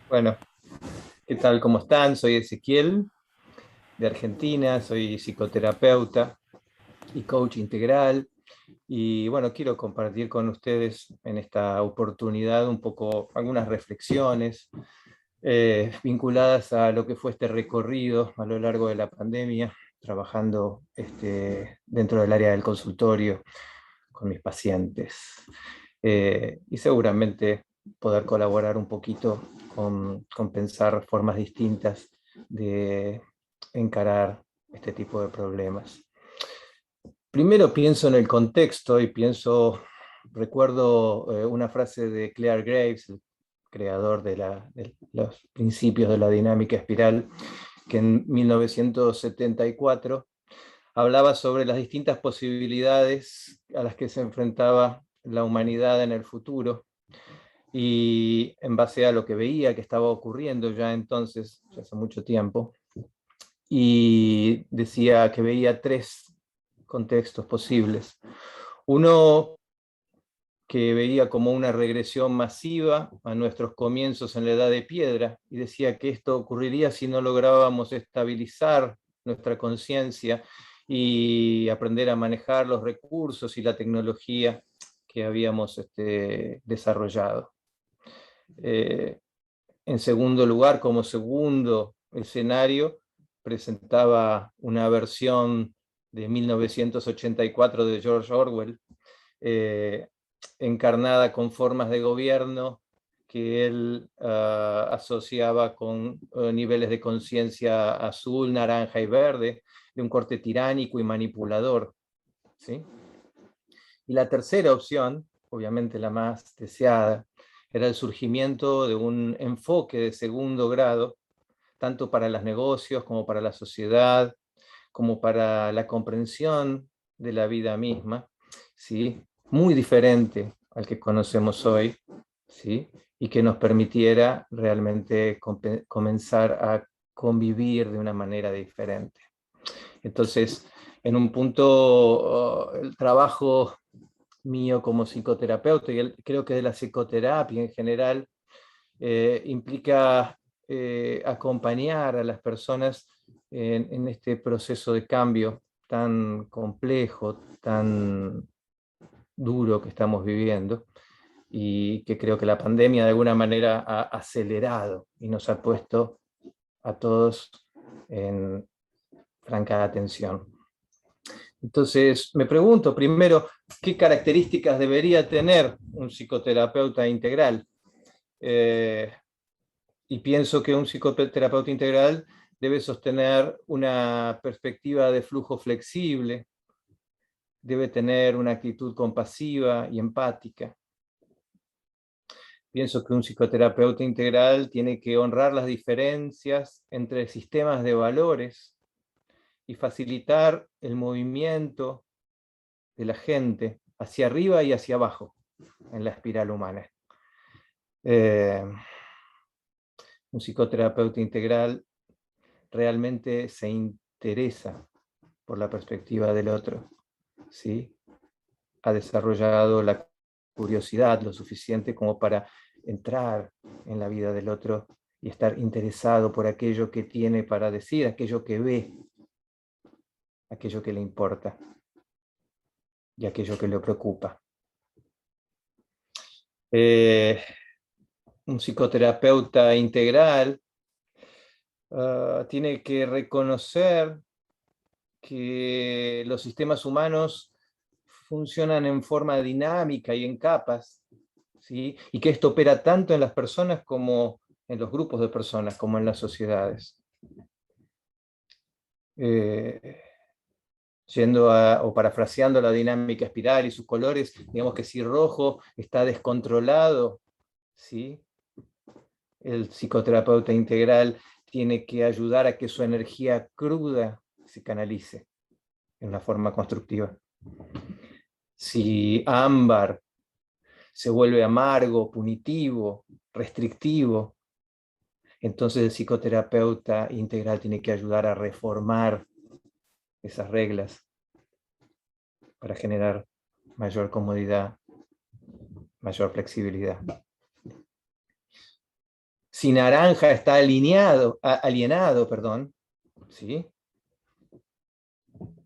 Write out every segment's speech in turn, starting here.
Bueno, ¿qué tal? ¿Cómo están? Soy Ezequiel, de Argentina, soy psicoterapeuta y coach integral. Y bueno, quiero compartir con ustedes en esta oportunidad un poco algunas reflexiones vinculadas a lo que fue este recorrido a lo largo de la pandemia, trabajando dentro del área del consultorio con mis pacientes. Y seguramente poder colaborar un poquito con pensar formas distintas de encarar este tipo de problemas. Primero pienso en el contexto y recuerdo una frase de Clare Graves, el creador de los principios de la dinámica espiral, que en 1974 hablaba sobre las distintas posibilidades a las que se enfrentaba la humanidad en el futuro y en base a lo que veía que estaba ocurriendo ya entonces, ya hace mucho tiempo, y decía que veía tres contextos posibles. Uno que veía como una regresión masiva a nuestros comienzos en la Edad de Piedra y decía que esto ocurriría si no lográbamos estabilizar nuestra conciencia y aprender a manejar los recursos y la tecnología que habíamos desarrollado. Eh, en segundo lugar, como segundo escenario, presentaba una versión de 1984 de George Orwell, eh, encarnada con formas de gobierno que él asociaba con niveles de conciencia azul, naranja y verde, de un corte tiránico y manipulador. ¿Sí? Y la tercera opción, obviamente la más deseada, era el surgimiento de un enfoque de segundo grado, tanto para los negocios como para la sociedad, como para la comprensión de la vida misma, ¿sí? Muy diferente al que conocemos hoy, ¿sí? Y que nos permitiera realmente comenzar a convivir de una manera diferente. Entonces, en un punto, el trabajo mío como psicoterapeuta, y creo que de la psicoterapia en general, implica acompañar a las personas en este proceso de cambio tan complejo, tan duro que estamos viviendo y que creo que la pandemia de alguna manera ha acelerado y nos ha puesto a todos en franca atención. Entonces, me pregunto primero, ¿qué características debería tener un psicoterapeuta integral? Eh, y pienso que un psicoterapeuta integral debe sostener una perspectiva de flujo flexible, debe tener una actitud compasiva y empática. Pienso que un psicoterapeuta integral tiene que honrar las diferencias entre sistemas de valores y facilitar el movimiento de la gente hacia arriba y hacia abajo en la espiral humana. Eh, un psicoterapeuta integral realmente se interesa por la perspectiva del otro, ¿sí? Ha desarrollado la curiosidad lo suficiente como para entrar en la vida del otro y estar interesado por aquello que tiene para decir, aquello que ve, aquello que le importa y aquello que le preocupa. Eh, un psicoterapeuta integral tiene que reconocer que los sistemas humanos funcionan en forma dinámica y en capas, ¿sí? Y que esto opera tanto en las personas como en los grupos de personas, como en las sociedades. Eh, o parafraseando la dinámica espiral y sus colores, digamos que si rojo está descontrolado, ¿sí? El psicoterapeuta integral tiene que ayudar a que su energía cruda se canalice en una forma constructiva. Si ámbar se vuelve amargo, punitivo, restrictivo, entonces el psicoterapeuta integral tiene que ayudar a reformar esas reglas para generar mayor comodidad, mayor flexibilidad. Si naranja está alienado, perdón, ¿sí?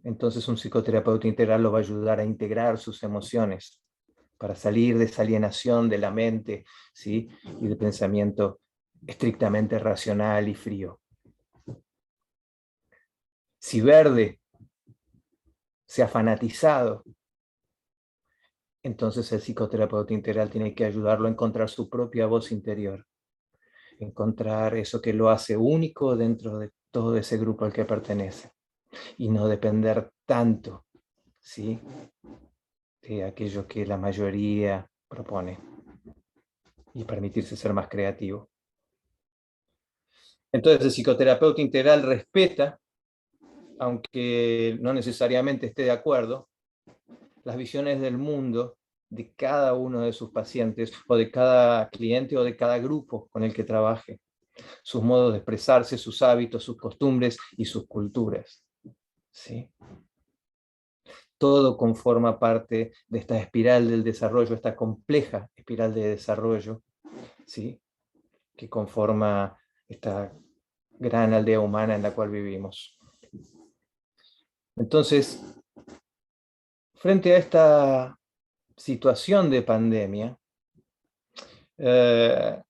Entonces un psicoterapeuta integral lo va a ayudar a integrar sus emociones para salir de esa alienación de la mente, ¿sí? Y de pensamiento estrictamente racional y frío. Si verde se ha fanatizado, entonces el psicoterapeuta integral tiene que ayudarlo a encontrar su propia voz interior, encontrar eso que lo hace único dentro de todo ese grupo al que pertenece y no depender tanto, ¿sí?, de aquello que la mayoría propone y permitirse ser más creativo. Entonces el psicoterapeuta integral respeta, aunque no necesariamente esté de acuerdo, las visiones del mundo de cada uno de sus pacientes o de cada cliente o de cada grupo con el que trabaje, sus modos de expresarse, sus hábitos, sus costumbres y sus culturas, ¿sí? Todo conforma parte de esta espiral del desarrollo, esta compleja espiral de desarrollo, ¿sí?, que conforma esta gran aldea humana en la cual vivimos. Entonces, frente a esta situación de pandemia, me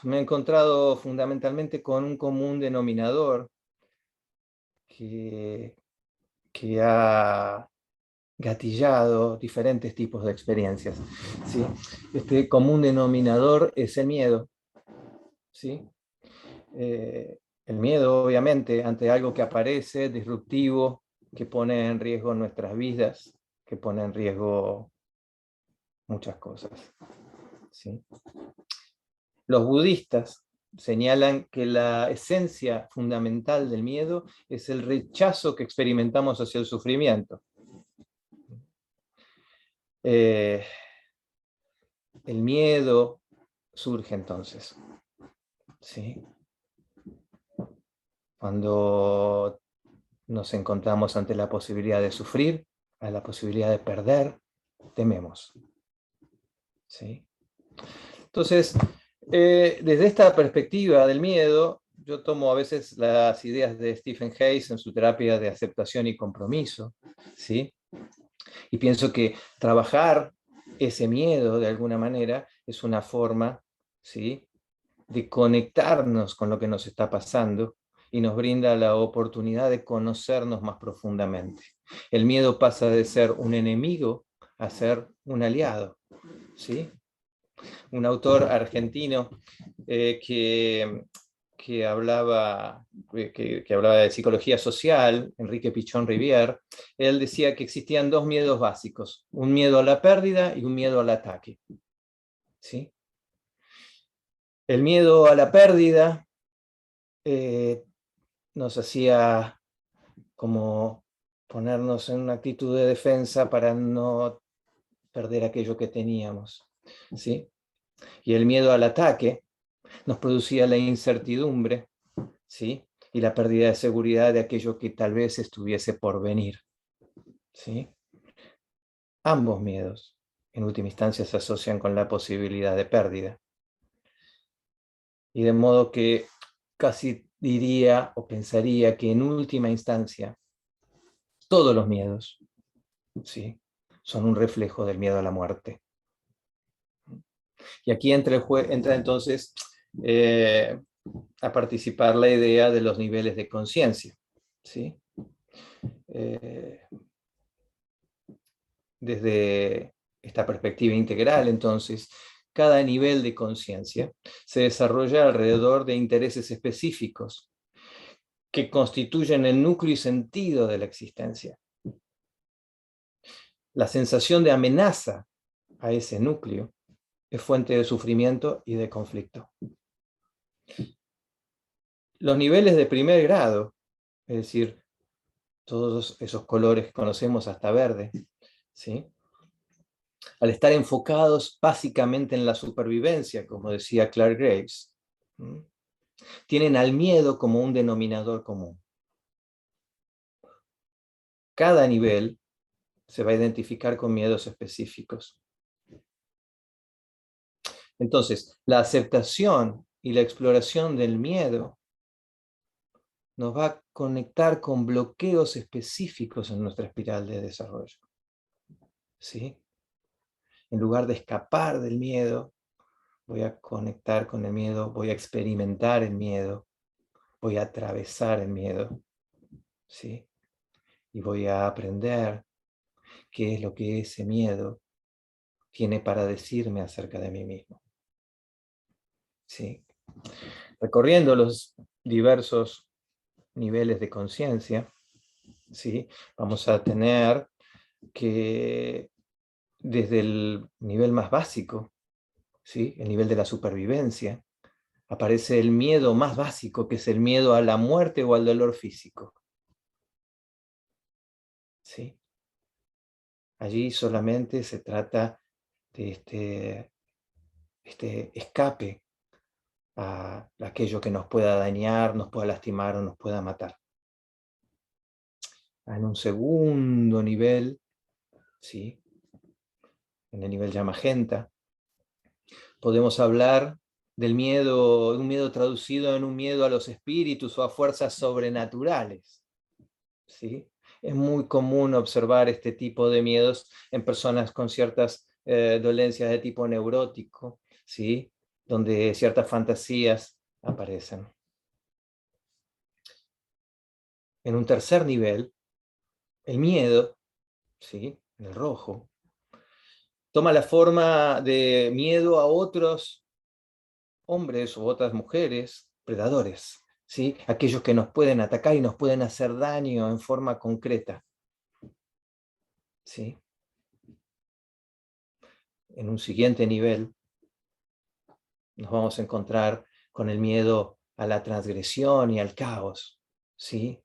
he encontrado fundamentalmente con un común denominador que, que ha gatillado diferentes tipos de experiencias, ¿sí? Este común denominador es el miedo, ¿sí? El miedo, obviamente, ante algo que aparece, disruptivo, que pone en riesgo nuestras vidas, que pone en riesgo muchas cosas, ¿sí? Los budistas señalan que la esencia fundamental del miedo es el rechazo que experimentamos hacia el sufrimiento. El miedo surge entonces, ¿sí?, cuando nos encontramos ante la posibilidad de sufrir, a la posibilidad de perder, tememos, ¿sí? Entonces, desde esta perspectiva del miedo, yo tomo a veces las ideas de Stephen Hayes en su terapia de aceptación y compromiso, ¿sí? Y pienso que trabajar ese miedo de alguna manera es una forma, ¿sí?, de conectarnos con lo que nos está pasando y nos brinda la oportunidad de conocernos más profundamente. El miedo pasa de ser un enemigo a ser un aliado, ¿sí? Un autor argentino que hablaba, que hablaba de psicología social, Enrique Pichón Rivière, él decía que existían dos miedos básicos, un miedo a la pérdida y un miedo al ataque, ¿sí? El miedo a la pérdida nos hacía como ponernos en una actitud de defensa para no perder aquello que teníamos, ¿sí? Y el miedo al ataque nos producía la incertidumbre, ¿sí?, y la pérdida de seguridad de aquello que tal vez estuviese por venir, ¿sí? Ambos miedos, en última instancia, se asocian con la posibilidad de pérdida. Y de modo que casi diría o pensaría que en última instancia todos los miedos, ¿sí?, son un reflejo del miedo a la muerte. Y aquí entra entonces a participar la idea de los niveles de conciencia, ¿sí? Desde esta perspectiva integral, entonces, cada nivel de conciencia se desarrolla alrededor de intereses específicos que constituyen el núcleo y sentido de la existencia. La sensación de amenaza a ese núcleo es fuente de sufrimiento y de conflicto. Los niveles de primer grado, es decir, todos esos colores que conocemos hasta verde, ¿sí?, al estar enfocados básicamente en la supervivencia, como decía Clark Graves, tienen al miedo como un denominador común. Cada nivel se va a identificar con miedos específicos. Entonces, la aceptación y la exploración del miedo nos va a conectar con bloqueos específicos en nuestra espiral de desarrollo. ¿Sí? En lugar de escapar del miedo, voy a conectar con el miedo, voy a experimentar el miedo, voy a atravesar el miedo, ¿sí? Y voy a aprender qué es lo que ese miedo tiene para decirme acerca de mí mismo. ¿Sí? Recorriendo los diversos niveles de conciencia, ¿sí? Vamos a tener que desde el nivel más básico, ¿sí? El nivel de la supervivencia, aparece el miedo más básico, que es el miedo a la muerte o al dolor físico. ¿Sí? Allí solamente se trata de este escape a aquello que nos pueda dañar, nos pueda lastimar o nos pueda matar. En un segundo nivel, ¿sí? En el nivel ya magenta, podemos hablar del miedo, de un miedo traducido en un miedo a los espíritus o a fuerzas sobrenaturales. ¿Sí? Es muy común observar este tipo de miedos en personas con ciertas dolencias de tipo neurótico, ¿sí? Donde ciertas fantasías aparecen. En un tercer nivel, el miedo, ¿sí? En el rojo, toma la forma de miedo a otros hombres u otras mujeres, predadores, ¿sí? Aquellos que nos pueden atacar y nos pueden hacer daño en forma concreta, ¿sí? En un siguiente nivel, nos vamos a encontrar con el miedo a la transgresión y al caos, ¿sí?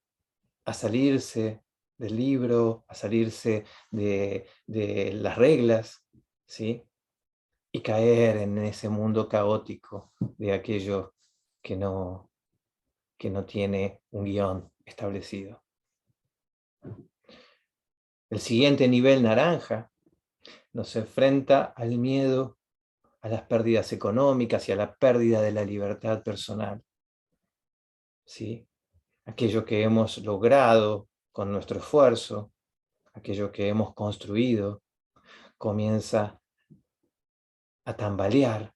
A salirse del libro, a salirse de las reglas, ¿sí? Y caer en ese mundo caótico de aquello que no tiene un guión establecido. El siguiente nivel naranja nos enfrenta al miedo a las pérdidas económicas y a la pérdida de la libertad personal, ¿sí? Aquello que hemos logrado con nuestro esfuerzo, aquello que hemos construido, comienza a tambalear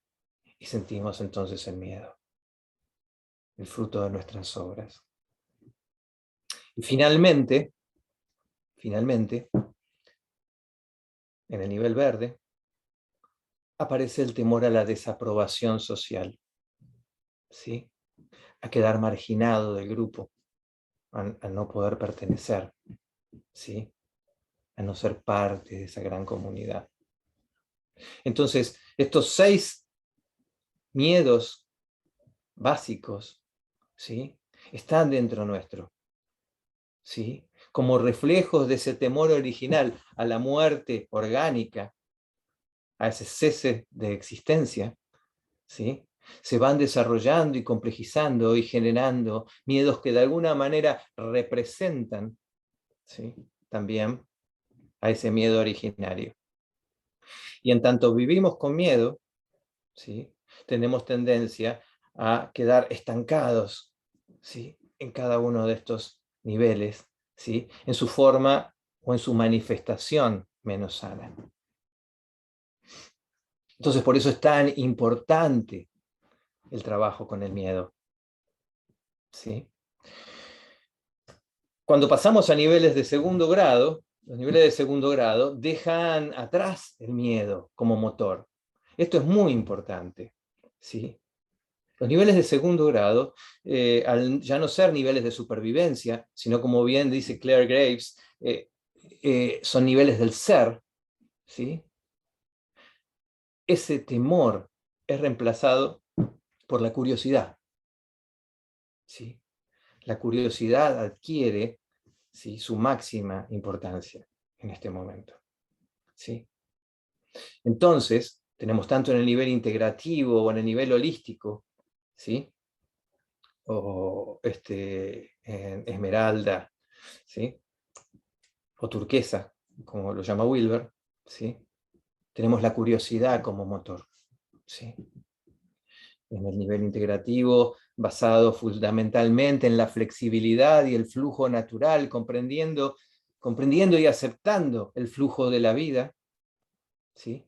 y sentimos entonces el miedo, el fruto de nuestras obras. Y finalmente, en el nivel verde, aparece el temor a la desaprobación social, ¿sí? A quedar marginado del grupo, a no poder pertenecer, ¿sí? A no ser parte de esa gran comunidad. Entonces, estos 6 miedos básicos, ¿sí? Están dentro nuestro, ¿sí? Como reflejos de ese temor original a la muerte orgánica, a ese cese de existencia, ¿sí? Se van desarrollando y complejizando y generando miedos que de alguna manera representan, ¿sí? También a ese miedo originario. Y en tanto vivimos con miedo, ¿sí? Tenemos tendencia a quedar estancados, ¿sí? En cada uno de estos niveles, ¿sí? En su forma o en su manifestación menos sana. Entonces, por eso es tan importante el trabajo con el miedo, ¿sí? Cuando pasamos a niveles de segundo grado, los niveles de segundo grado dejan atrás el miedo como motor. Esto es muy importante, ¿sí? Los niveles de segundo grado, al ya no ser niveles de supervivencia, sino como bien dice Claire Graves, son niveles del ser, ¿sí? Ese temor es reemplazado por la curiosidad, ¿sí? La curiosidad adquiere, ¿sí?, su máxima importancia en este momento, ¿sí? Entonces, tenemos tanto en el nivel integrativo o en el nivel holístico, ¿sí? O en esmeralda, ¿sí? O turquesa, como lo llama Wilber, ¿sí? Tenemos la curiosidad como motor. ¿sí? En el nivel integrativo, basado fundamentalmente en la flexibilidad y el flujo natural, comprendiendo y aceptando el flujo de la vida, ¿sí?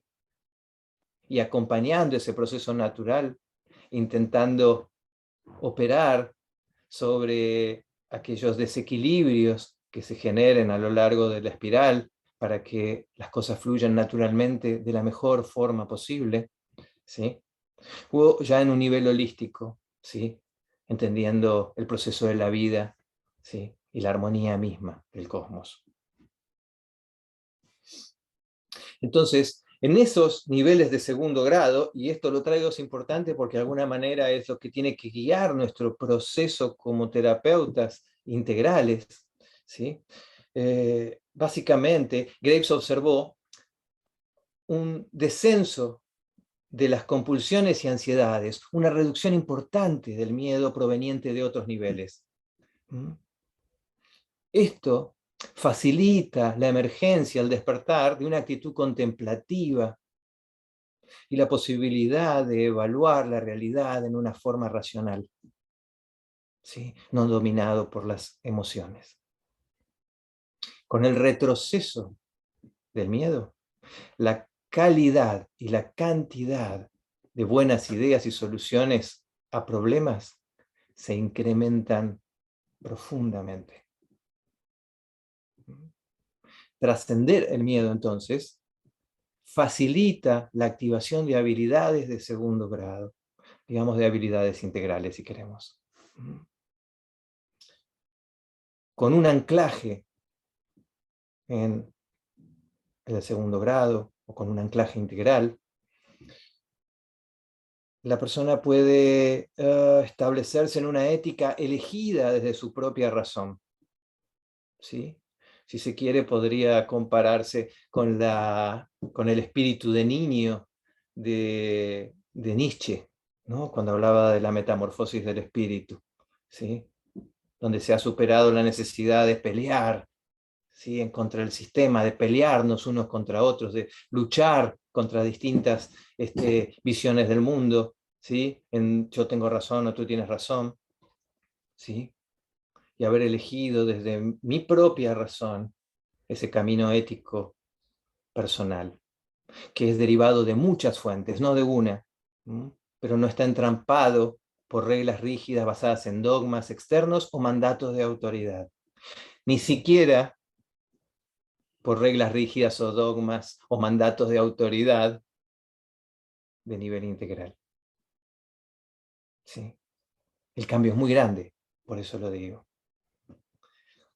Y acompañando ese proceso natural, intentando operar sobre aquellos desequilibrios que se generen a lo largo de la espiral para que las cosas fluyan naturalmente de la mejor forma posible, ¿sí? O ya en un nivel holístico, ¿sí? Entendiendo el proceso de la vida, ¿sí? Y la armonía misma del cosmos. Entonces, en esos niveles de segundo grado, y esto lo traigo es importante porque de alguna manera es lo que tiene que guiar nuestro proceso como terapeutas integrales, ¿sí? Básicamente, Graves observó un descenso de las compulsiones y ansiedades, una reducción importante del miedo proveniente de otros niveles. Esto facilita la emergencia, el despertar de una actitud contemplativa y la posibilidad de evaluar la realidad en una forma racional, ¿sí? No dominado por las emociones. Con el retroceso del miedo, la calidad y la cantidad de buenas ideas y soluciones a problemas se incrementan profundamente. Trascender el miedo, entonces, facilita la activación de habilidades de segundo grado, digamos de habilidades integrales, si queremos. Con un anclaje en el segundo grado o con un anclaje integral, la persona puede establecerse en una ética elegida desde su propia razón, ¿sí? Si se quiere, podría compararse con el espíritu de niño de Nietzsche, ¿no? Cuando hablaba de la metamorfosis del espíritu, ¿sí? Donde se ha superado la necesidad de pelear, ¿sí? En contra del sistema, de pelearnos unos contra otros, de luchar contra distintas visiones del mundo, ¿sí? En yo tengo razón o tú tienes razón, ¿sí? Y haber elegido desde mi propia razón ese camino ético personal, que es derivado de muchas fuentes, no de una, pero no está entrampado por reglas rígidas basadas en dogmas externos o mandatos de autoridad. Ni siquiera por reglas rígidas o dogmas o mandatos de autoridad de nivel integral. ¿Sí? El cambio es muy grande, por eso lo digo.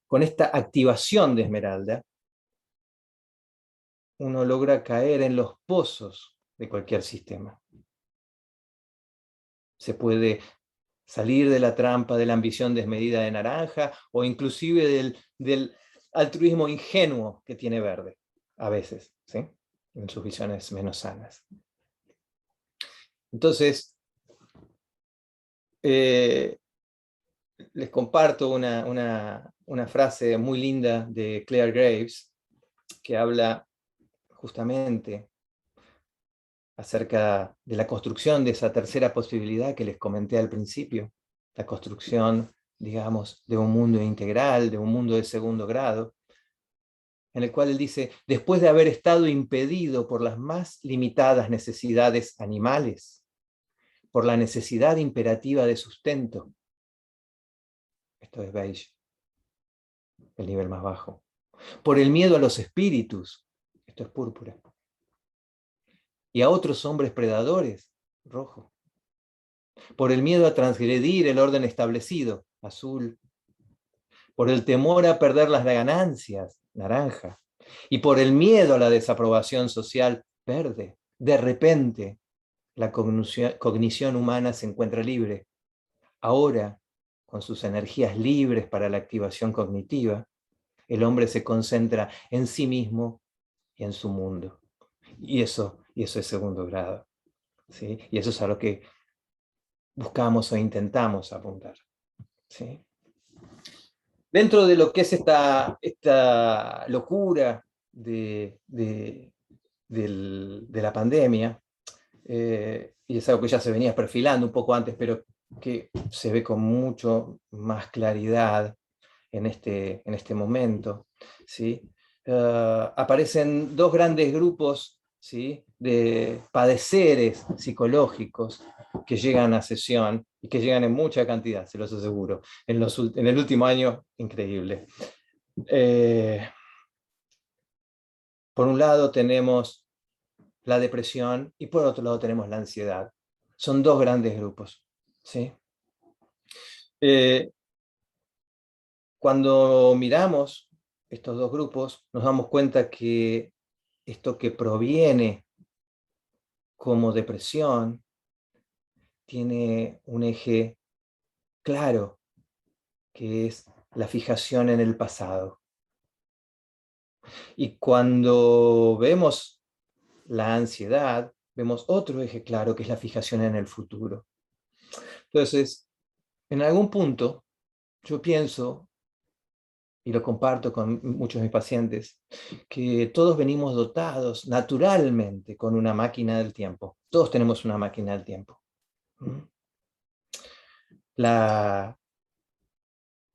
Con esta activación de Esmeralda, uno logra caer en los pozos de cualquier sistema. Se puede salir de la trampa de la ambición desmedida de naranja o inclusive del altruismo ingenuo que tiene verde, a veces, ¿sí? En sus visiones menos sanas. Entonces, les comparto una frase muy linda de Claire Graves que habla justamente acerca de la construcción de esa tercera posibilidad que les comenté al principio, la construcción, digamos, de un mundo integral, de un mundo de segundo grado, en el cual él dice, después de haber estado impedido por las más limitadas necesidades animales, por la necesidad imperativa de sustento, esto es beige, el nivel más bajo, por el miedo a los espíritus, esto es púrpura, y a otros hombres predadores, rojo, por el miedo a transgredir el orden establecido, azul, por el temor a perder las ganancias, naranja, y por el miedo a la desaprobación social, verde. De repente, la cognición humana se encuentra libre. Ahora, con sus energías libres para la activación cognitiva, el hombre se concentra en sí mismo y en su mundo. Y eso es segundo grado, ¿sí? Y eso es a lo que buscamos o intentamos apuntar, ¿sí? Dentro de lo que es esta locura de la pandemia, y es algo que ya se venía perfilando un poco antes, pero que se ve con mucho más claridad en este momento, ¿sí? Aparecen dos grandes grupos, ¿sí?, de padeceres psicológicos que llegan a sesión y que llegan en mucha cantidad, se los aseguro, en el último año, increíble. Por un lado tenemos la depresión y por otro lado tenemos la ansiedad. Son dos grandes grupos, ¿sí? Eh, Cuando miramos estos dos grupos, nos damos cuenta que esto que proviene como depresión tiene un eje claro, que es la fijación en el pasado. Y cuando vemos la ansiedad, vemos otro eje claro, que es la fijación en el futuro. Entonces, en algún punto, yo pienso, y lo comparto con muchos de mis pacientes, que todos venimos dotados naturalmente con una máquina del tiempo. Todos tenemos una máquina del tiempo.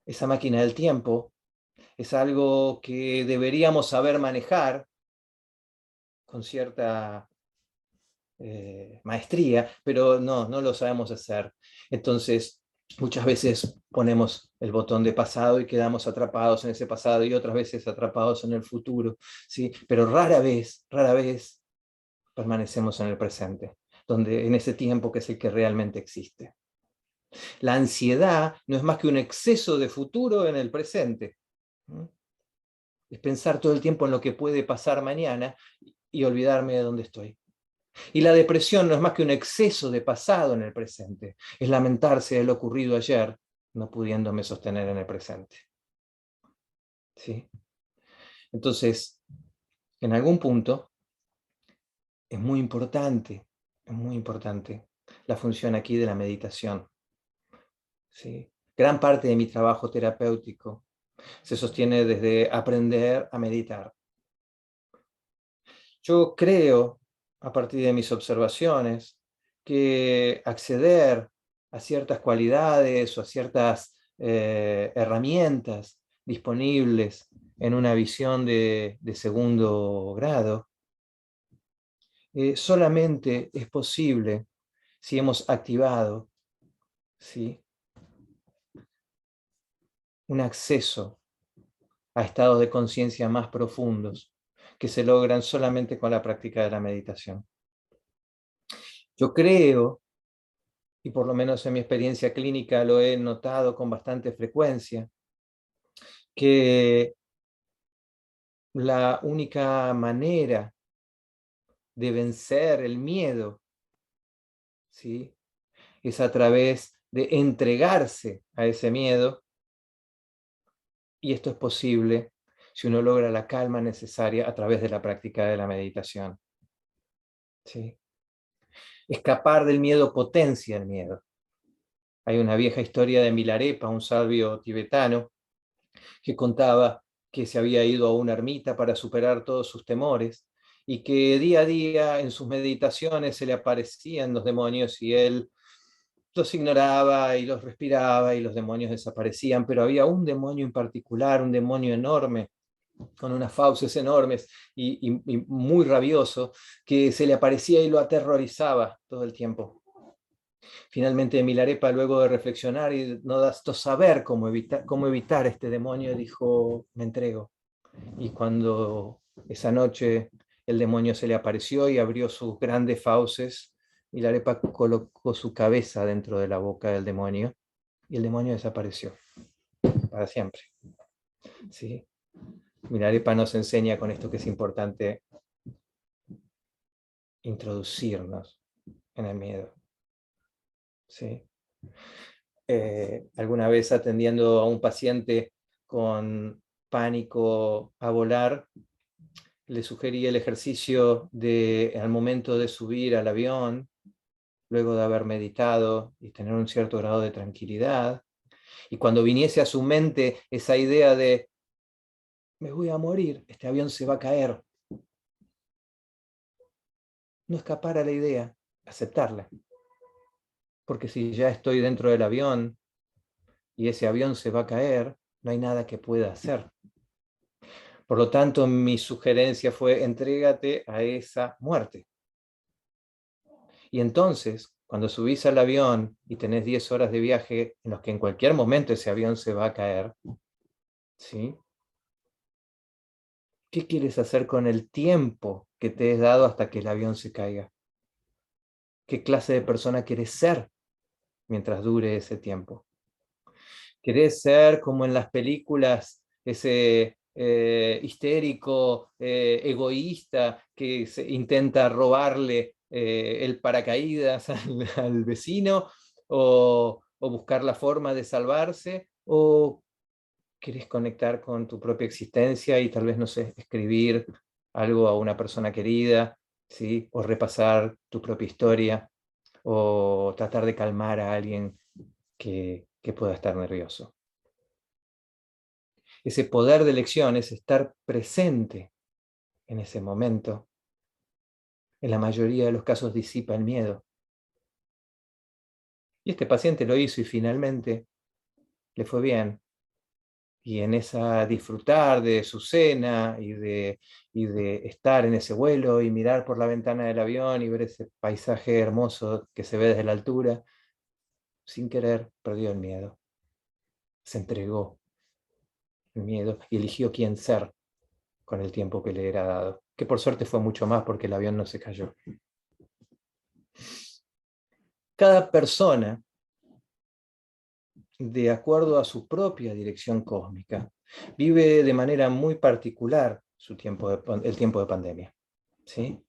Esa máquina del tiempo es algo que deberíamos saber manejar con cierta maestría, pero no lo sabemos hacer. Entonces, muchas veces ponemos el botón de pasado y quedamos atrapados en ese pasado y otras veces atrapados en el futuro, ¿sí? Pero rara vez permanecemos en el presente, en ese tiempo que es el que realmente existe. La ansiedad no es más que un exceso de futuro en el presente. Es pensar todo el tiempo en lo que puede pasar mañana y olvidarme de dónde estoy. Y la depresión no es más que un exceso de pasado en el presente. Es lamentarse de lo ocurrido ayer, no pudiéndome sostener en el presente. ¿Sí? Entonces, en algún punto, es muy importante la función aquí de la meditación. ¿Sí? Gran parte de mi trabajo terapéutico se sostiene desde aprender a meditar. Yo creo, a partir de mis observaciones, que acceder a ciertas cualidades o a ciertas herramientas disponibles en una visión de segundo grado solamente es posible si hemos activado, ¿sí?, un acceso a estados de conciencia más profundos que se logran solamente con la práctica de la meditación. Yo creo, y por lo menos en mi experiencia clínica lo he notado con bastante frecuencia, que la única manera de vencer el miedo, ¿sí?, es a través de entregarse a ese miedo, y esto es posible si uno logra la calma necesaria a través de la práctica de la meditación. ¿Sí? Escapar del miedo potencia el miedo. Hay una vieja historia de Milarepa, un sabio tibetano, que contaba que se había ido a una ermita para superar todos sus temores y que día a día en sus meditaciones se le aparecían los demonios y él los ignoraba y los respiraba y los demonios desaparecían, pero había un demonio en particular, un demonio enorme, con unas fauces enormes y muy rabioso, que se le aparecía y lo aterrorizaba todo el tiempo. Finalmente Milarepa, luego de reflexionar y no saber cómo evitar este demonio, dijo: me entrego. Y cuando esa noche el demonio se le apareció y abrió sus grandes fauces, Milarepa colocó su cabeza dentro de la boca del demonio y el demonio desapareció para siempre. ¿Sí? Milarepa nos enseña con esto que es importante introducirnos en el miedo. ¿Sí? Alguna vez atendiendo a un paciente con pánico a volar, le sugerí el ejercicio al momento de subir al avión, luego de haber meditado y tener un cierto grado de tranquilidad, y cuando viniese a su mente esa idea de me voy a morir, este avión se va a caer, no escapar a la idea, aceptarla. Porque si ya estoy dentro del avión y ese avión se va a caer, no hay nada que pueda hacer. Por lo tanto, mi sugerencia fue: entrégate a esa muerte. Y entonces, cuando subís al avión y tenés 10 horas de viaje en los que en cualquier momento ese avión se va a caer, ¿sí? ¿Qué quieres hacer con el tiempo que te es dado hasta que el avión se caiga? ¿Qué clase de persona quieres ser mientras dure ese tiempo? ¿Querés ser como en las películas, ese histérico, egoísta, que intenta robarle el paracaídas al vecino, o buscar la forma de salvarse? ¿O querés conectar con tu propia existencia y tal vez, no sé, escribir algo a una persona querida, ¿sí? O repasar tu propia historia, o tratar de calmar a alguien que pueda estar nervioso? Ese poder de elección, es estar presente en ese momento, en la mayoría de los casos disipa el miedo. Y este paciente lo hizo y finalmente le fue bien. Y en esa disfrutar de su cena y de estar en ese vuelo y mirar por la ventana del avión y ver ese paisaje hermoso que se ve desde la altura, sin querer perdió el miedo. Se entregó el miedo y eligió quién ser con el tiempo que le era dado. Que por suerte fue mucho más porque el avión no se cayó. Cada persona, de acuerdo a su propia dirección cósmica, vive de manera muy particular el tiempo de pandemia, ¿sí?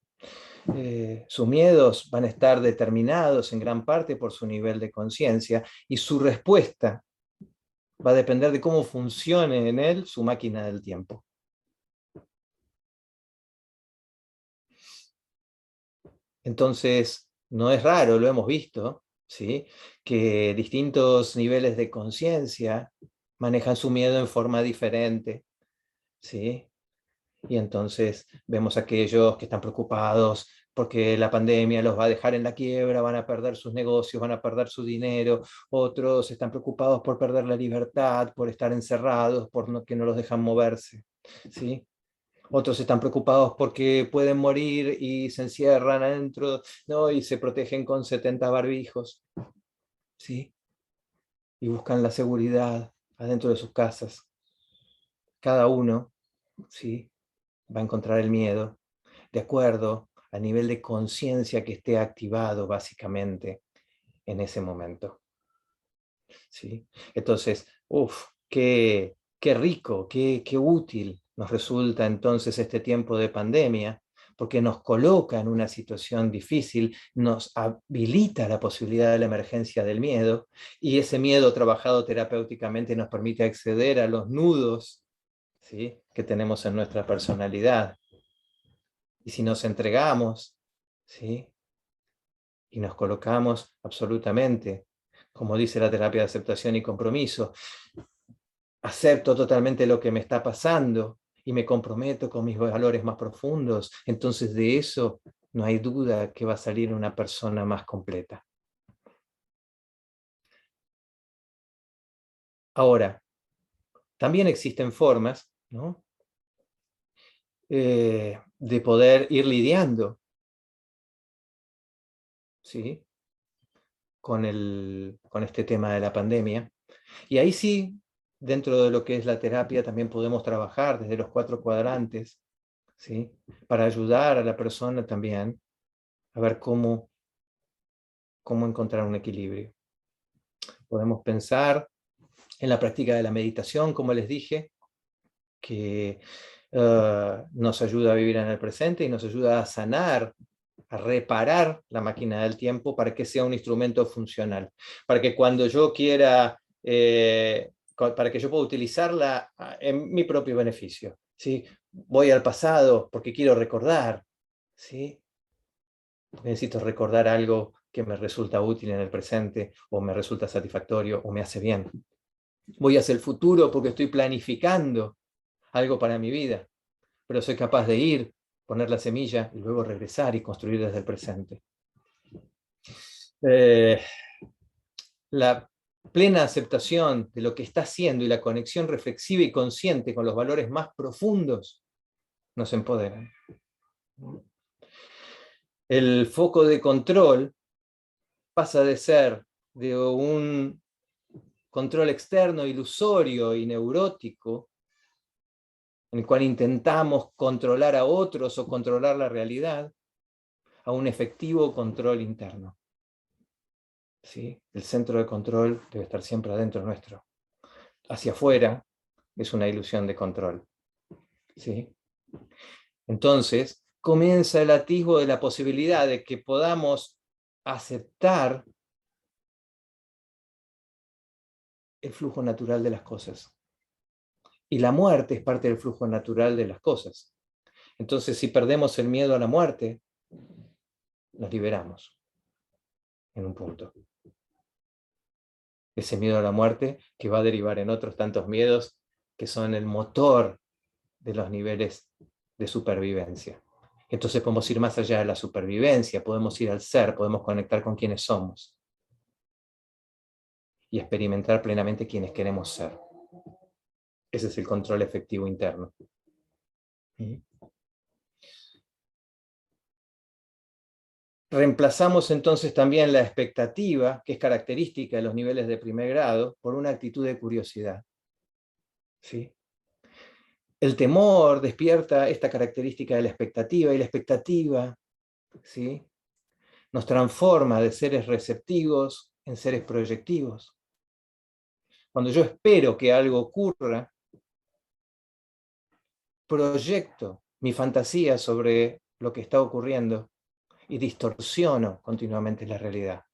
Sus miedos van a estar determinados en gran parte por su nivel de conciencia, y su respuesta va a depender de cómo funcione en él su máquina del tiempo. Entonces, no es raro, lo hemos visto, ¿sí?, que distintos niveles de conciencia manejan su miedo en forma diferente, ¿sí? Y entonces vemos a aquellos que están preocupados porque la pandemia los va a dejar en la quiebra, van a perder sus negocios, van a perder su dinero. Otros están preocupados por perder la libertad, por estar encerrados, que no los dejan moverse, ¿sí? Otros están preocupados porque pueden morir y se encierran adentro, ¿no?, y se protegen con 70 barbijos, ¿sí? Y buscan la seguridad adentro de sus casas. Cada uno, ¿sí?, va a encontrar el miedo de acuerdo al nivel de conciencia que esté activado básicamente en ese momento, ¿sí? Entonces, qué rico, qué útil nos resulta entonces este tiempo de pandemia, porque nos coloca en una situación difícil, nos habilita la posibilidad de la emergencia del miedo, y ese miedo trabajado terapéuticamente nos permite acceder a los nudos, ¿sí?, que tenemos en nuestra personalidad. Y si nos entregamos, ¿sí?, y nos colocamos absolutamente, como dice la terapia de aceptación y compromiso, acepto totalmente lo que me está pasando y me comprometo con mis valores más profundos, entonces de eso no hay duda que va a salir una persona más completa. Ahora, también existen formas, ¿no?, de poder ir lidiando, ¿sí?, con este tema de la pandemia. Y ahí sí, dentro de lo que es la terapia, también podemos trabajar desde los 4 cuadrantes, ¿sí?, para ayudar a la persona también a ver cómo encontrar un equilibrio. Podemos pensar en la práctica de la meditación, como les dije, que nos ayuda a vivir en el presente y nos ayuda a sanar, a reparar la máquina del tiempo para que sea un instrumento funcional, para que cuando yo quiera, para que yo pueda utilizarla en mi propio beneficio, ¿sí? Voy al pasado porque quiero recordar, ¿sí?, porque necesito recordar algo que me resulta útil en el presente, o me resulta satisfactorio, o me hace bien. Voy hacia el futuro porque estoy planificando algo para mi vida, pero soy capaz de ir, poner la semilla y luego regresar y construir desde el presente. Eh, la plena aceptación de lo que está haciendo y la conexión reflexiva y consciente con los valores más profundos nos empoderan. El foco de control pasa de ser de un control externo, ilusorio y neurótico, en el cual intentamos controlar a otros o controlar la realidad, a un efectivo control interno. ¿Sí? El centro de control debe estar siempre adentro nuestro. Hacia afuera es una ilusión de control. ¿Sí? Entonces, comienza el atisbo de la posibilidad de que podamos aceptar el flujo natural de las cosas. Y la muerte es parte del flujo natural de las cosas. Entonces, si perdemos el miedo a la muerte, nos liberamos en un punto. Ese miedo a la muerte que va a derivar en otros tantos miedos que son el motor de los niveles de supervivencia. Entonces podemos ir más allá de la supervivencia, podemos ir al ser, podemos conectar con quienes somos y experimentar plenamente quienes queremos ser. Ese es el control efectivo interno. Reemplazamos entonces también la expectativa, que es característica de los niveles de primer grado, por una actitud de curiosidad. ¿Sí? El temor despierta esta característica de la expectativa, y la expectativa, ¿sí?, nos transforma de seres receptivos en seres proyectivos. Cuando yo espero que algo ocurra, proyecto mi fantasía sobre lo que está ocurriendo y distorsiono continuamente la realidad.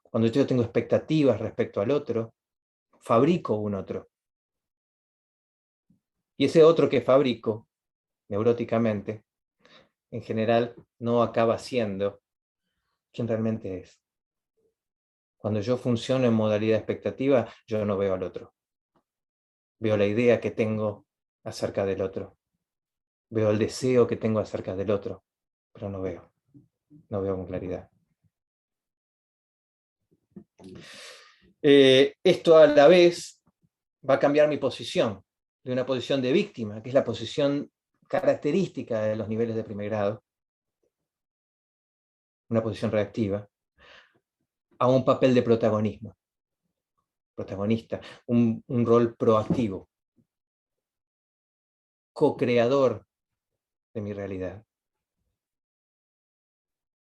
Cuando yo tengo expectativas respecto al otro, fabrico un otro. Y ese otro que fabrico, neuróticamente, en general no acaba siendo quien realmente es. Cuando yo funciono en modalidad expectativa, yo no veo al otro. Veo la idea que tengo acerca del otro. Veo el deseo que tengo acerca del otro, pero no veo con claridad. Esto a la vez va a cambiar mi posición, de una posición de víctima, que es la posición característica de los niveles de primer grado, una posición reactiva, a un papel de protagonismo, protagonista, un rol proactivo, co-creador de mi realidad.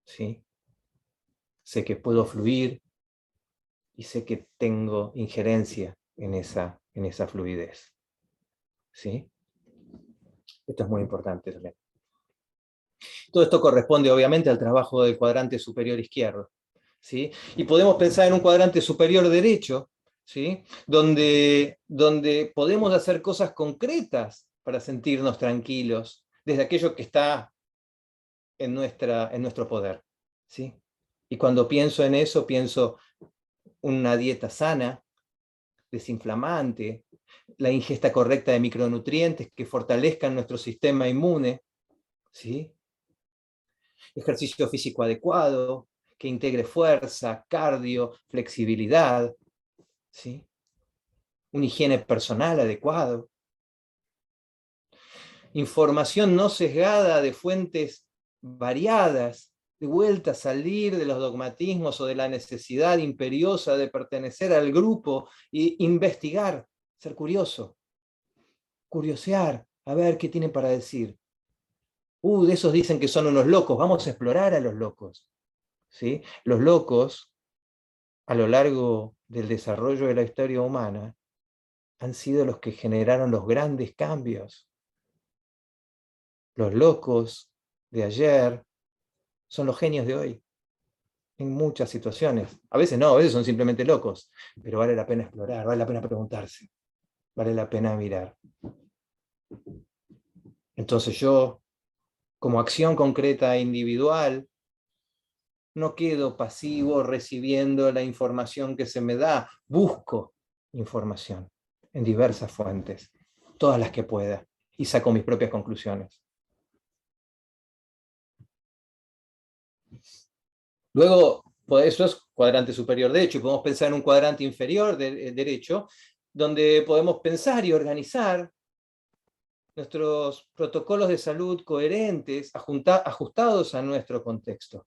¿Sí? Sé que puedo fluir y sé que tengo injerencia en esa fluidez. ¿Sí? Esto es muy importante también. Todo esto corresponde obviamente al trabajo del cuadrante superior izquierdo. ¿Sí? Y podemos pensar en un cuadrante superior derecho, ¿sí?, donde podemos hacer cosas concretas para sentirnos tranquilos, desde aquello que está en nuestro poder. ¿Sí? Y cuando pienso en eso, pienso una dieta sana, desinflamante, la ingesta correcta de micronutrientes que fortalezcan nuestro sistema inmune, ¿sí?, ejercicio físico adecuado, que integre fuerza, cardio, flexibilidad, ¿sí?, una higiene personal adecuado, información no sesgada de fuentes variadas, de vuelta a salir de los dogmatismos o de la necesidad imperiosa de pertenecer al grupo e investigar, ser curioso, curiosear, a ver qué tienen para decir. De esos dicen que son unos locos, vamos a explorar a los locos. ¿Sí? Los locos, a lo largo del desarrollo de la historia humana, han sido los que generaron los grandes cambios. Los locos de ayer son los genios de hoy, en muchas situaciones. A veces no, a veces son simplemente locos, pero vale la pena explorar, vale la pena preguntarse, vale la pena mirar. Entonces yo, como acción concreta e individual, no quedo pasivo recibiendo la información que se me da, busco información en diversas fuentes, todas las que pueda, y saco mis propias conclusiones. Luego, Eso es cuadrante superior derecho, y podemos pensar en un cuadrante inferior derecho, donde podemos pensar y organizar nuestros protocolos de salud coherentes, ajustados a nuestro contexto.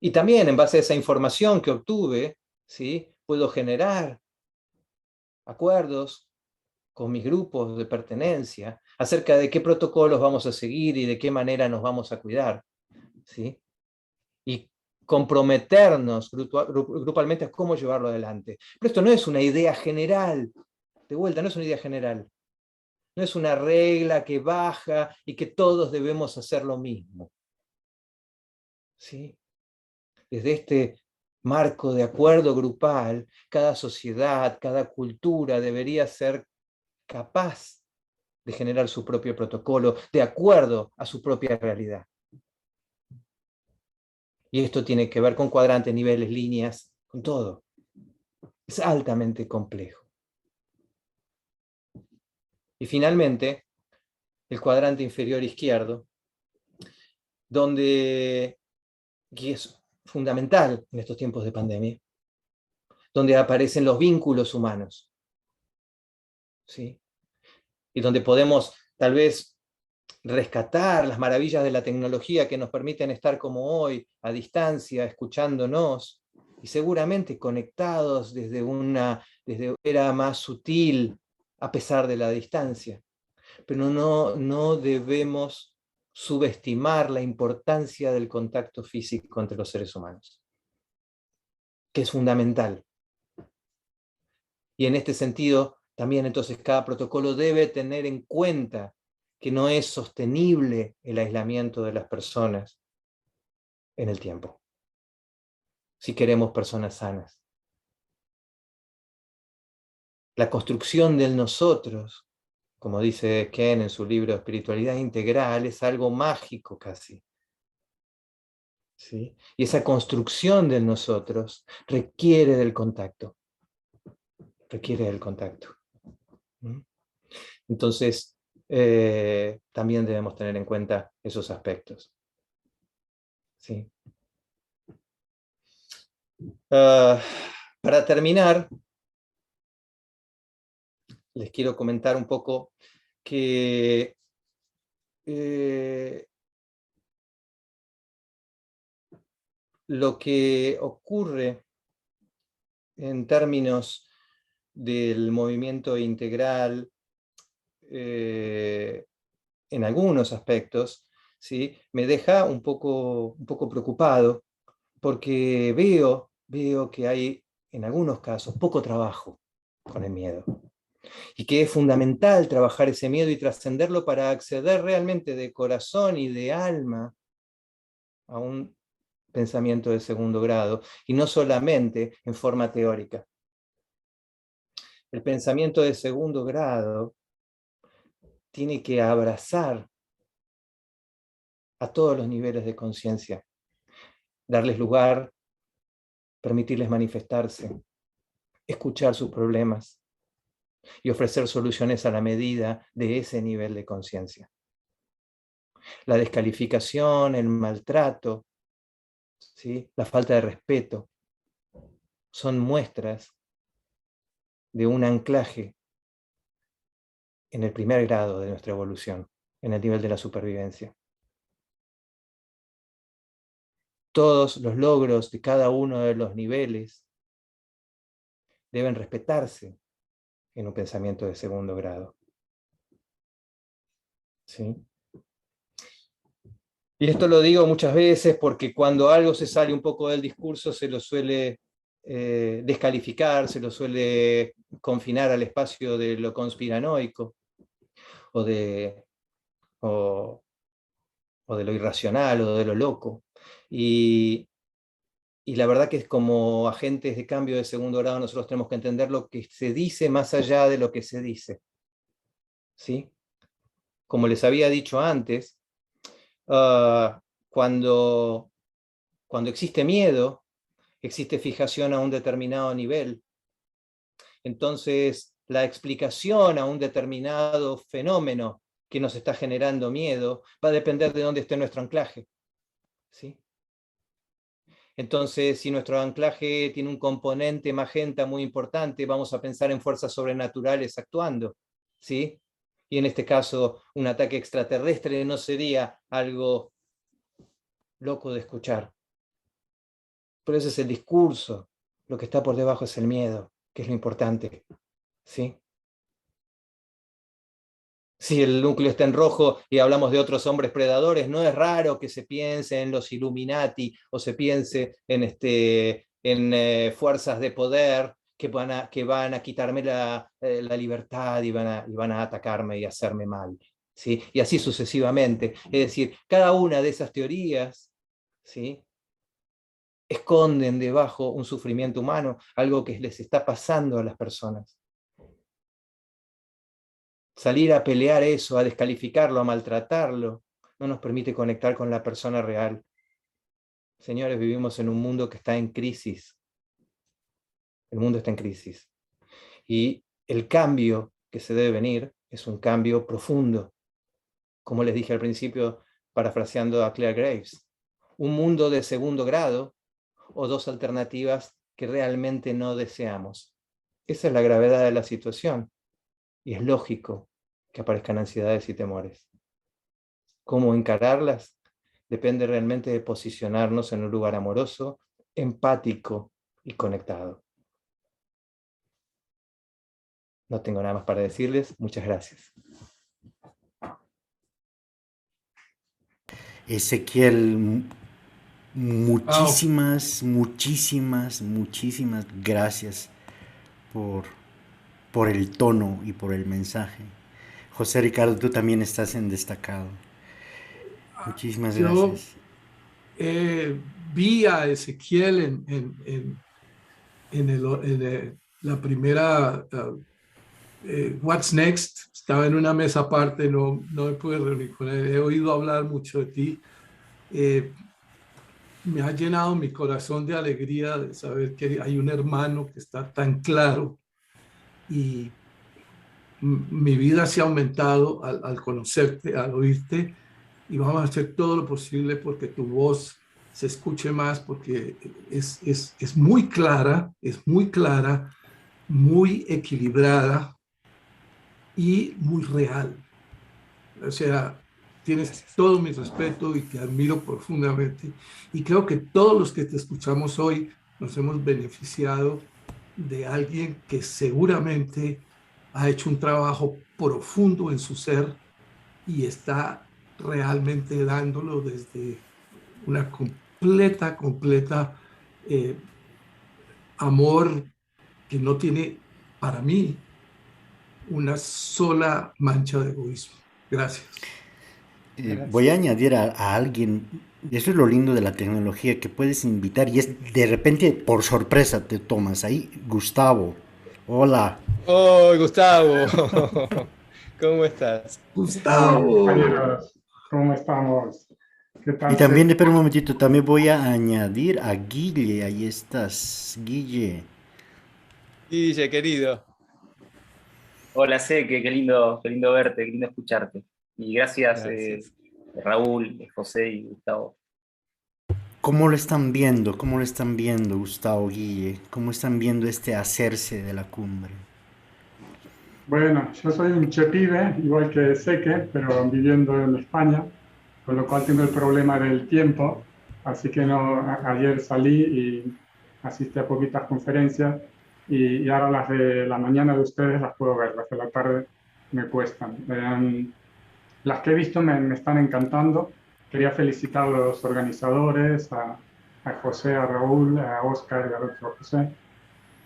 Y también en base a esa información que obtuve, ¿sí?, puedo generar acuerdos con mis grupos de pertenencia acerca de qué protocolos vamos a seguir y de qué manera nos vamos a cuidar, ¿sí? Y comprometernos grupalmente a cómo llevarlo adelante. Pero esto no es una idea general, de vuelta, no es una idea general. No es una regla que baja y que todos debemos hacer lo mismo. ¿Sí? Desde este marco de acuerdo grupal, cada sociedad, cada cultura debería ser capaz de generar su propio protocolo de acuerdo a su propia realidad. Y esto tiene que ver con cuadrantes, niveles, líneas, con todo. Es altamente complejo. Y finalmente, el cuadrante inferior izquierdo, donde, y es fundamental en estos tiempos de pandemia, donde aparecen los vínculos humanos, ¿sí? Y donde podemos tal vez rescatar las maravillas de la tecnología que nos permiten estar como hoy, a distancia, escuchándonos, y seguramente conectados desde una era más sutil, a pesar de la distancia. Pero no debemos subestimar la importancia del contacto físico entre los seres humanos, que es fundamental. Y en este sentido, también entonces cada protocolo debe tener en cuenta que no es sostenible el aislamiento de las personas en el tiempo, si queremos personas sanas. La construcción del nosotros, como dice Ken en su libro Espiritualidad Integral, es algo mágico casi. ¿Sí? Y esa construcción del nosotros requiere del contacto. Requiere del contacto. ¿Mm? Entonces, también debemos tener en cuenta esos aspectos. ¿Sí? Para terminar, les quiero comentar un poco que lo que ocurre en términos del movimiento integral en algunos aspectos, ¿sí?, me deja un poco preocupado, porque veo que hay en algunos casos poco trabajo con el miedo. Y que es fundamental trabajar ese miedo y trascenderlo para acceder realmente de corazón y de alma a un pensamiento de segundo grado, y no solamente en forma teórica. El pensamiento de segundo grado tiene que abrazar a todos los niveles de conciencia, darles lugar, permitirles manifestarse, escuchar sus problemas y ofrecer soluciones a la medida de ese nivel de conciencia. La descalificación, el maltrato, ¿sí?, la falta de respeto, son muestras de un anclaje en el primer grado de nuestra evolución, en el nivel de la supervivencia. Todos los logros de cada uno de los niveles deben respetarse en un pensamiento de segundo grado. ¿Sí? Y esto lo digo muchas veces porque cuando algo se sale un poco del discurso se lo suele descalificar, se lo suele confinar al espacio de lo conspiranoico o de lo irracional o de lo loco. Y la verdad que es como agentes de cambio de segundo grado nosotros tenemos que entender lo que se dice más allá de lo que se dice. ¿Sí? Como les había dicho antes, cuando existe miedo, existe fijación a un determinado nivel. Entonces, la explicación a un determinado fenómeno que nos está generando miedo va a depender de dónde esté nuestro anclaje. ¿Sí? Entonces, si nuestro anclaje tiene un componente magenta muy importante, vamos a pensar en fuerzas sobrenaturales actuando, ¿sí? Y en este caso, un ataque extraterrestre no sería algo loco de escuchar. Pero ese es el discurso. Lo que está por debajo es el miedo, que es lo importante, ¿sí? Si el núcleo está en rojo y hablamos de otros hombres predadores, no es raro que se piense en los Illuminati o se piense en fuerzas de poder que van a quitarme la libertad y van a atacarme y hacerme mal, ¿sí? Y así sucesivamente. Es decir, cada una de esas teorías, ¿sí?, esconden debajo un sufrimiento humano, algo que les está pasando a las personas. Salir a pelear eso, a descalificarlo, a maltratarlo, no nos permite conectar con la persona real. Señores, vivimos en un mundo que está en crisis. El mundo está en crisis. Y el cambio que se debe venir es un cambio profundo. Como les dije al principio, parafraseando a Claire Graves, un mundo de segundo grado o dos alternativas que realmente no deseamos. Esa es la gravedad de la situación. Y es lógico que aparezcan ansiedades y temores. ¿Cómo encararlas? Depende realmente de posicionarnos en un lugar amoroso, empático y conectado. No tengo nada más para decirles. Muchas gracias. Ezequiel, Wow. muchísimas gracias por, por el tono y por el mensaje. José Ricardo, tú también estás en destacado. Muchísimas Yo gracias. vi a Ezequiel la primera What's Next. Estaba en una mesa aparte, no me pude reunir con él. He oído hablar mucho de ti. Eh, Me ha llenado mi corazón de alegría de saber que hay un hermano que está tan claro y mi vida se ha aumentado al conocerte, al oírte, y vamos a hacer todo lo posible porque tu voz se escuche más, porque es muy clara, muy equilibrada y muy real. O sea, tienes Gracias. todo mi respeto y te admiro profundamente. Y creo que todos los que te escuchamos hoy nos hemos beneficiado de alguien que seguramente ha hecho un trabajo profundo en su ser y está realmente dándolo desde una completa eh, amor que no tiene para mí una sola mancha de egoísmo. Gracias. Voy a Gracias. añadir a alguien, eso es lo lindo de la tecnología, que puedes invitar y es de repente por sorpresa te tomas ahí. Gustavo, hola. ¡Oh, Gustavo! ¿Cómo estás? Hola Gustavo. compañeros, ¿cómo estamos? ¿Qué Y tal, también, Seth? espera un momentito, también voy a añadir a Guille, ahí estás, Guille. Guille, querido. Hola, qué lindo verte, qué lindo escucharte. Y gracias, Gracias. Raúl, José y Gustavo. ¿Cómo lo están viendo? ¿Cómo lo están viendo, Gustavo, Guille? ¿Cómo están viendo este hacerse de la cumbre? Bueno, yo soy un chepibe, igual que Seque, pero viviendo en España, con lo cual tengo el problema del tiempo, así que no, ayer salí y asistí a poquitas conferencias y ahora las de la mañana de ustedes las puedo ver, las de la tarde me cuestan. Las que he visto me están encantando. Quería felicitar a los organizadores, a José, a Raúl, a Oscar y al otro José.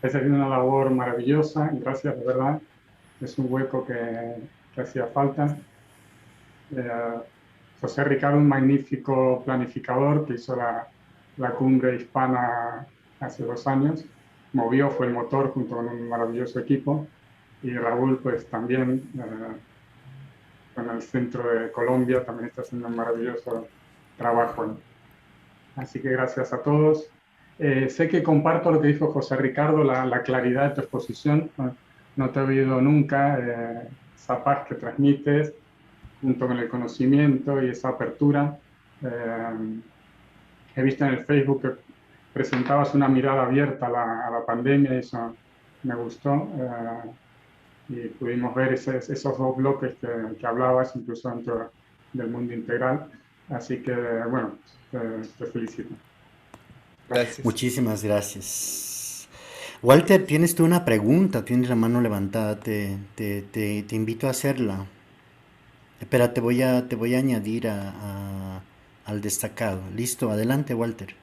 Es haciendo una labor maravillosa. Gracias, de verdad. Es un hueco que hacía falta. Eh, José Ricardo, un magnífico planificador que hizo la cumbre hispana hace 2 años. Movió, fue el motor junto con un maravilloso equipo. Y Raúl, pues también, con el centro de Colombia, también está haciendo un maravilloso trabajo. Así que gracias a todos. Sé que comparto lo que dijo José Ricardo, la claridad de tu exposición. No te he oído nunca esa paz que transmites junto con el conocimiento y esa apertura. He visto en el Facebook presentabas una mirada abierta a la pandemia y eso me gustó. Y pudimos ver esos dos bloques que hablabas, incluso dentro del mundo integral. Así que, bueno, te felicito. Gracias. Muchísimas gracias. Walter, tienes tú una pregunta, tienes la mano levantada, te invito a hacerla. Espera, te voy a añadir al destacado. Listo, adelante, Walter.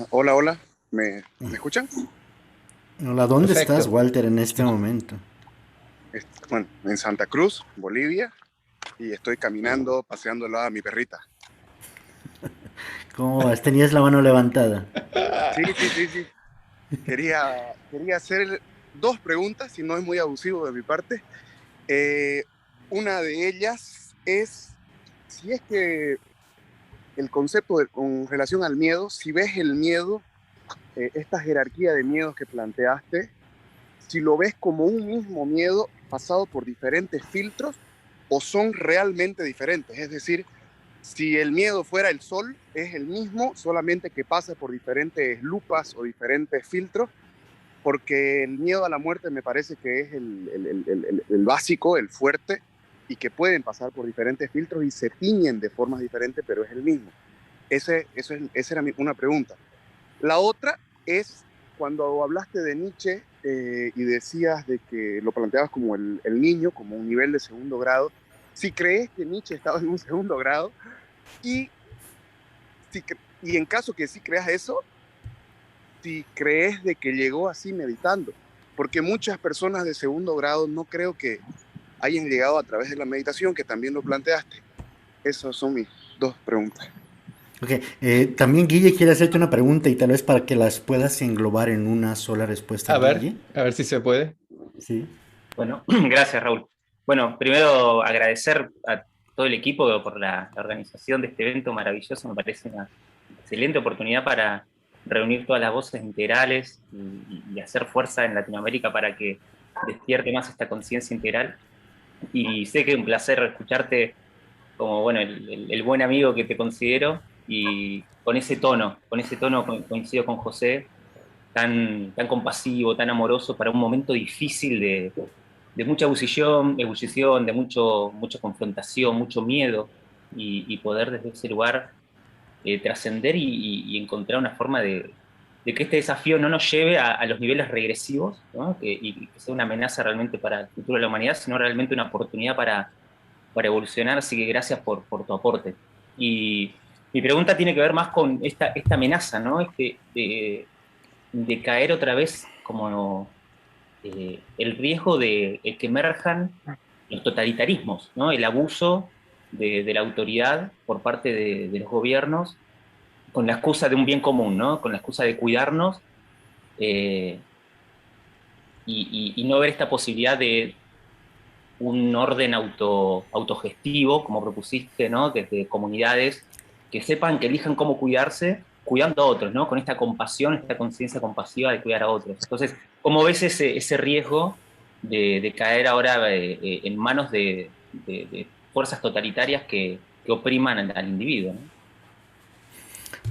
Hola, hola. ¿Me escuchan? Hola, ¿dónde Perfecto. estás, Walter, en este momento? Bueno, en Santa Cruz, Bolivia, y estoy caminando, paseándola a mi perrita. ¿Cómo vas? Tenías la mano levantada. Sí. Quería hacer dos preguntas, si no es muy abusivo de mi parte. Una de ellas es, si es que el concepto con relación al miedo, si ves el miedo, esta jerarquía de miedos que planteaste, si lo ves como un mismo miedo pasado por diferentes filtros o son realmente diferentes. Es decir, si el miedo fuera el sol, es el mismo, solamente que pasa por diferentes lupas o diferentes filtros, porque el miedo a la muerte me parece que es el básico, el fuerte, y que pueden pasar por diferentes filtros y se tiñen de formas diferentes, pero es el mismo. Esa era una pregunta. La otra es cuando hablaste de Nietzsche y decías de que lo planteabas como el niño, como un nivel de segundo grado. Si crees que Nietzsche estaba en un segundo grado y en caso que sí creas eso, si crees de que llegó así meditando, porque muchas personas de segundo grado no creo que hayan llegado a través de la meditación, que también lo planteaste. Esas son mis dos preguntas. Ok, también Guille quiere hacerte una pregunta y tal vez para que las puedas englobar en una sola respuesta. A Guille. ver si se puede. Sí. Bueno, gracias, Raúl. Bueno, primero agradecer a todo el equipo por la organización de este evento maravilloso. Me parece una excelente oportunidad para reunir todas las voces integrales y hacer fuerza en Latinoamérica para que despierte más esta conciencia integral. Y sé que es un placer escucharte como, bueno, el buen amigo que te considero, y con ese tono coincido con José, tan compasivo, tan amoroso para un momento difícil de mucha ebullición, de mucha confrontación, mucho miedo, y poder desde ese lugar trascender y encontrar una forma de que este desafío no nos lleve a los niveles regresivos, ¿no? y que sea una amenaza realmente para el futuro de la humanidad, sino realmente una oportunidad para evolucionar. Así que gracias por tu aporte. Y mi pregunta tiene que ver más con esta amenaza, ¿no? De caer otra vez como el riesgo de que emerjan los totalitarismos, ¿no? El abuso de la autoridad por parte de los gobiernos con la excusa de un bien común, ¿no? Con la excusa de cuidarnos, y no ver esta posibilidad de un orden autogestivo, como propusiste, ¿no? Desde comunidades que sepan, que elijan cómo cuidarse, cuidando a otros, ¿no? Con esta compasión, esta conciencia compasiva de cuidar a otros. Entonces, ¿cómo ves ese riesgo de caer ahora en manos de fuerzas totalitarias que opriman al individuo, ¿no?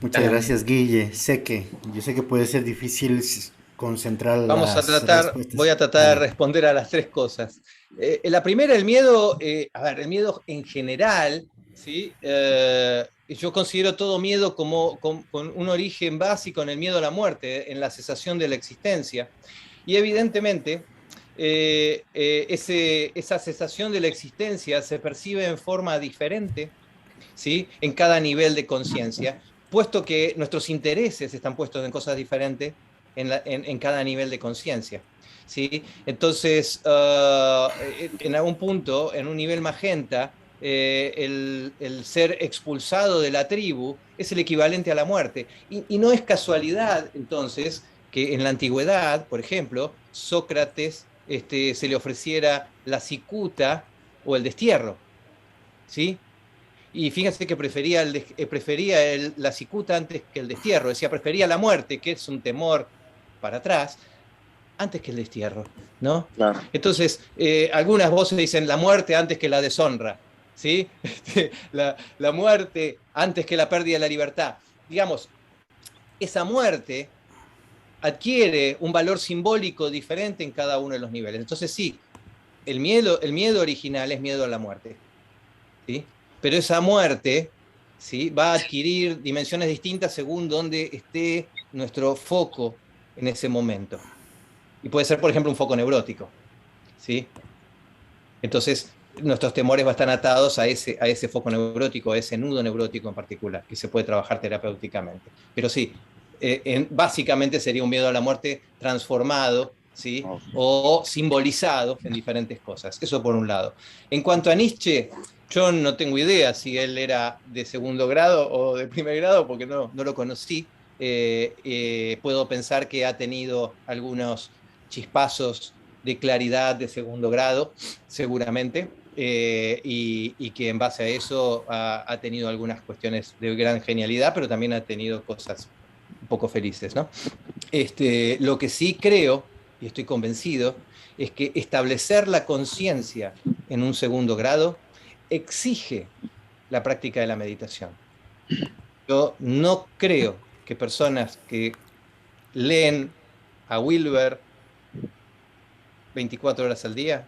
Muchas gracias, Guille. Yo sé que puede ser difícil concentrar Voy a tratar de responder a las tres cosas. La primera, el miedo, el miedo en general, ¿sí? Yo considero todo miedo con un origen básico en el miedo a la muerte, en la cesación de la existencia. Y evidentemente, esa cesación de la existencia se percibe en forma diferente, ¿sí? En cada nivel de conciencia, puesto que nuestros intereses están puestos en cosas diferentes en cada nivel de conciencia, ¿sí? Entonces, en algún punto, en un nivel magenta, el ser expulsado de la tribu es el equivalente a la muerte. Y no es casualidad, entonces, que en la antigüedad, por ejemplo, Sócrates se le ofreciera la cicuta o el destierro, ¿sí? Y fíjense que prefería la cicuta antes que el destierro. Decía, prefería la muerte, que es un temor para atrás, antes que el destierro, ¿no? Claro. Entonces, algunas voces dicen la muerte antes que la deshonra, ¿sí? La muerte antes que la pérdida de la libertad. Digamos, que esa muerte adquiere un valor simbólico diferente en cada uno de los niveles. Entonces sí, el miedo original es miedo a la muerte, ¿sí? Pero esa muerte, ¿sí?, va a adquirir dimensiones distintas según dónde esté nuestro foco en ese momento. Y puede ser, por ejemplo, un foco neurótico, ¿sí? Entonces, nuestros temores van a estar atados a ese foco neurótico, a ese nudo neurótico en particular, que se puede trabajar terapéuticamente. Pero sí, básicamente sería un miedo a la muerte transformado, ¿sí?, o simbolizado en diferentes cosas. Eso por un lado. En cuanto a Nietzsche, yo no tengo idea si él era de segundo grado o de primer grado, porque no lo conocí. Puedo pensar que ha tenido algunos chispazos de claridad de segundo grado, seguramente, y que en base a eso ha tenido algunas cuestiones de gran genialidad, pero también ha tenido cosas un poco felices, ¿no? Lo que sí creo, y estoy convencido, es que establecer la conciencia en un segundo grado exige la práctica de la meditación. Yo no creo que personas que leen a Wilber 24 horas al día,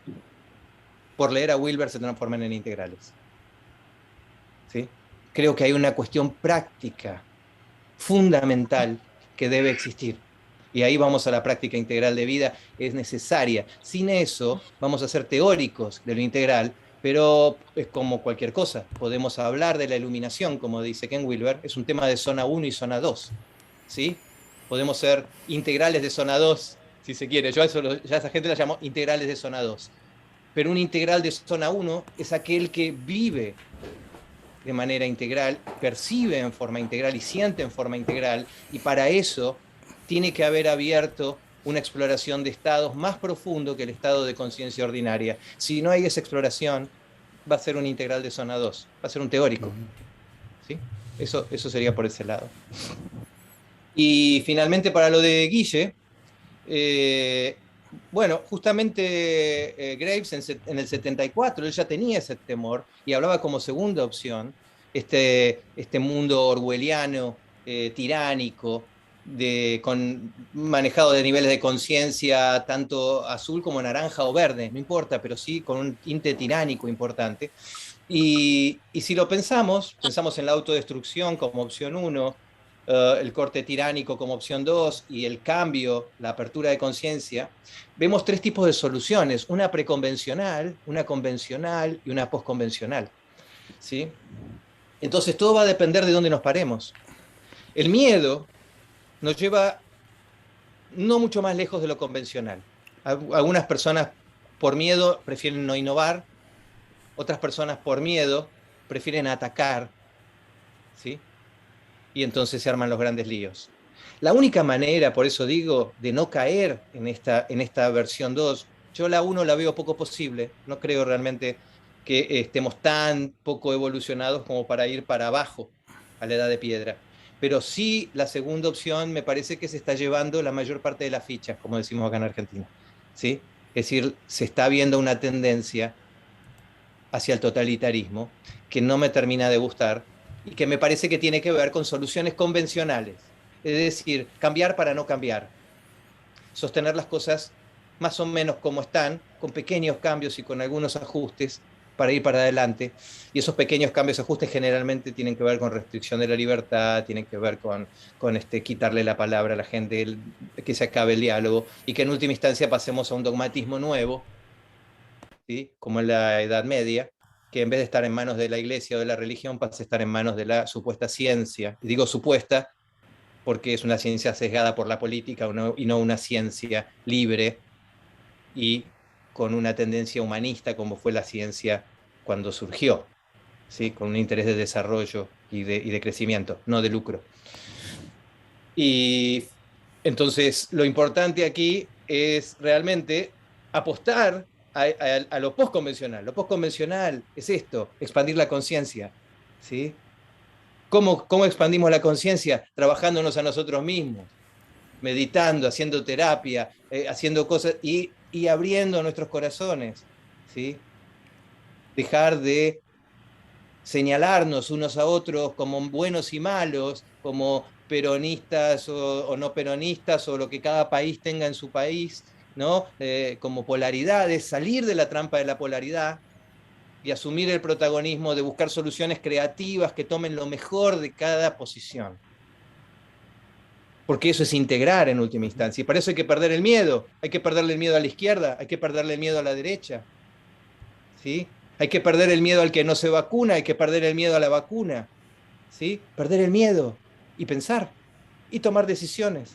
por leer a Wilber se transforman en integrales, ¿sí? Creo que hay una cuestión práctica fundamental que debe existir. Y ahí vamos a la práctica integral de vida, es necesaria. Sin eso vamos a ser teóricos de lo integral, pero es como cualquier cosa. Podemos hablar de la iluminación, como dice Ken Wilber, es un tema de zona 1 y zona 2, ¿sí? Podemos ser integrales de zona 2, si se quiere. Yo ya esa gente la llamo integrales de zona 2. Pero un integral de zona 1 es aquel que vive de manera integral, percibe en forma integral y siente en forma integral, y para eso tiene que haber abierto una exploración de estados más profundo que el estado de conciencia ordinaria. Si no hay esa exploración, va a ser un integral de zona 2, va a ser un teórico, ¿sí? Eso sería por ese lado. Y finalmente, para lo de Guille, bueno, justamente Graves en el 74, él ya tenía ese temor y hablaba como segunda opción este mundo orwelliano, tiránico, manejado de niveles de conciencia tanto azul como naranja o verde, no importa, pero sí con un tinte tiránico importante. Y si lo pensamos en la autodestrucción como opción 1, el corte tiránico como opción 2 y el cambio, la apertura de conciencia, vemos tres tipos de soluciones: una preconvencional, una convencional y una postconvencional, ¿sí? Entonces todo va a depender de dónde nos paremos. El miedo nos lleva no mucho más lejos de lo convencional. Algunas personas por miedo prefieren no innovar, otras personas por miedo prefieren atacar, ¿sí? Y entonces se arman los grandes líos. La única manera, por eso digo, de no caer en esta versión 2, yo la 1 la veo poco posible, no creo realmente que estemos tan poco evolucionados como para ir para abajo a la edad de piedra. Pero sí, la segunda opción me parece que se está llevando la mayor parte de las fichas, como decimos acá en Argentina, ¿sí? Es decir, se está viendo una tendencia hacia el totalitarismo que no me termina de gustar y que me parece que tiene que ver con soluciones convencionales. Es decir, cambiar para no cambiar. Sostener las cosas más o menos como están, con pequeños cambios y con algunos ajustes para ir para adelante. Y esos pequeños cambios y ajustes generalmente tienen que ver con restricción de la libertad, tienen que ver con quitarle la palabra a la gente, que se acabe el diálogo y que en última instancia pasemos a un dogmatismo nuevo, ¿sí?, como en la Edad Media, que en vez de estar en manos de la iglesia o de la religión, pasa a estar en manos de la supuesta ciencia. Y digo supuesta porque es una ciencia sesgada por la política y no una ciencia libre y con una tendencia humanista como fue la ciencia cuando surgió, ¿sí?, con un interés de desarrollo y de crecimiento, no de lucro. Y entonces lo importante aquí es realmente apostar a lo postconvencional. Lo postconvencional es esto: expandir la conciencia, ¿sí? ¿Cómo expandimos la conciencia? Trabajándonos a nosotros mismos, meditando, haciendo terapia, haciendo cosas y abriendo nuestros corazones, ¿sí? Dejar de señalarnos unos a otros como buenos y malos, como peronistas o no peronistas, o lo que cada país tenga en su país, ¿no? Como polaridades, salir de la trampa de la polaridad y asumir el protagonismo de buscar soluciones creativas que tomen lo mejor de cada posición. Porque eso es integrar en última instancia. Y para eso hay que perder el miedo. Hay que perderle el miedo a la izquierda, hay que perderle el miedo a la derecha. ¿Sí? Hay que perder el miedo al que no se vacuna, hay que perder el miedo a la vacuna. ¿Sí? Perder el miedo y pensar y tomar decisiones.